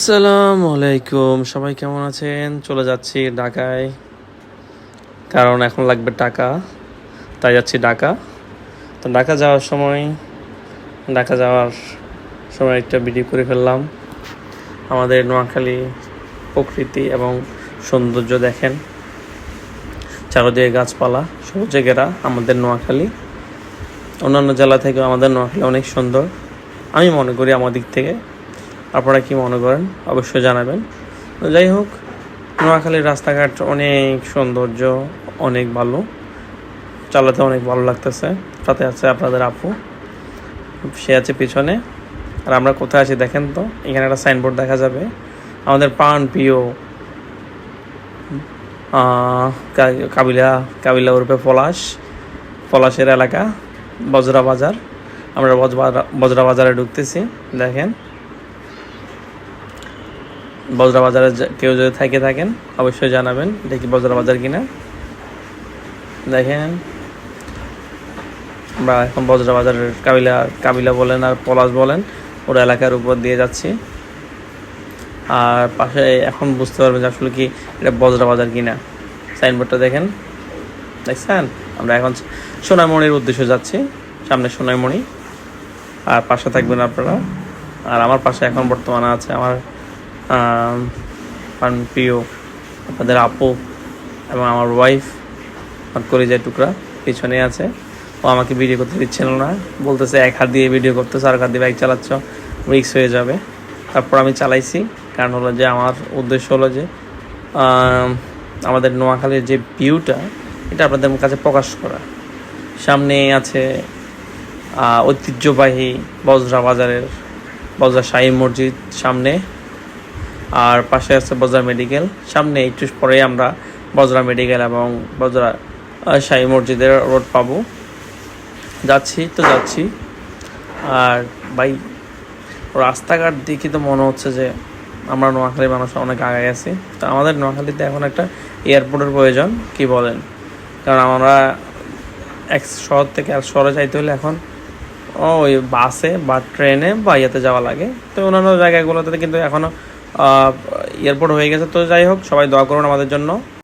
আসসালামু আলাইকুম, সবাই কেমন আছেন? চলে যাচ্ছি ঢাকায়, কারণ এখন লাগবে টাকা, তাই যাচ্ছি ঢাকা। তো ঢাকা যাওয়ার সময় একটা ভিডিও করে ফেললাম। আমাদের নোয়াখালী প্রকৃতি এবং সৌন্দর্য দেখেন, চারদিকে গাছপালা, সবুজে ঘেরা আমাদের নোয়াখালী। অন্যান্য জেলা থেকে আমাদের নোয়াখালী অনেক সুন্দর আমি মনে করি আমার দিক থেকে। আপনারা কি মনে করেন অবশ্যই জানাবেন। তো যাই হোক, নোয়াখালীর রাস্তাঘাট অনেক সৌন্দর্য, অনেক ভালো, চালাতে অনেক ভালো লাগতেছে। সাথে আছে আপনাদের আপু, সে আছে পিছনে। আর আমরা কোথায় আছি দেখেন তো, এখানে একটা সাইনবোর্ড দেখা যাবে, আমাদের প্রাণ প্রিয় কাবিলা উরুপে পলাশের এলাকা বজরা বাজার। আমরা বজরা বাজারে ঢুকতেছি। দেখেন, বজরা বাজারে কেউ যদি থাকেন অবশ্যই জানাবেন, এটা কি বজরা বাজার কিনা। দেখেন, আমরা এখন বজরা বাজারের কাবিলা বলেন আর পলাশ বলেন ওর এলাকার উপর দিয়ে যাচ্ছি। আর পাশে এখন বুঝতে পারবেন যে আসলে কি এটা বজরা বাজার কিনা। সাইনবোর্ডটা দেখছেন। আমরা এখন সোনাইমণির উদ্দেশ্যে যাচ্ছি, সামনে সোনাইমণি। আর পাশে থাকবেন আপনারা। আর আমার পাশে এখন বর্তমানে আছে আমার প্রিয় আপনাদের আপু এবং আমার ওয়াইফ, আমার কলিজার টুকরা পিছনে আছে। ও আমাকে ভিডিও করতে দিচ্ছিল না, বলতেছে এক হাত দিয়ে ভিডিও করতেছে, আর হাত দিয়ে বাইক চালাচ্ছ, রিক্স হয়ে যাবে। তারপর আমি চালাইছি, কারণ হলো যে আমার উদ্দেশ্য হলো যে আমাদের নোয়াখালীর যে ভিউটা এটা আপনাদের কাছে প্রকাশ করা। সামনে আছে ঐতিহ্যবাহী বজরা শাহী মসজিদ সামনে, আর পাশে আছে বজরা মেডিকেল। সামনে একটু পরে আমরা বজরা মেডিকেল এবং বজরা শাহী মসজিদের রোড পাবো। যাচ্ছি। আর ভাই, রাস্তাঘাট দেখি তো মনে হচ্ছে যে আমরা নোয়াখালীর মানুষ অনেক আগে গেছি। তো আমাদের নোয়াখালীতে এখন একটা এয়ারপোর্টের প্রয়োজন, কি বলেন? কারণ আমরা এক শহর থেকে আর শহরে যাইতে হলে এখন ওই বাসে বা ট্রেনে বা ইয়েতে যাওয়া লাগে। তো অন্যান্য জায়গাগুলোতে কিন্তু এখনও এয়ারপোর্ট হয়ে গেছে। তো যাই হোক, সবাই দোয়া করুন আমাদের জন্য।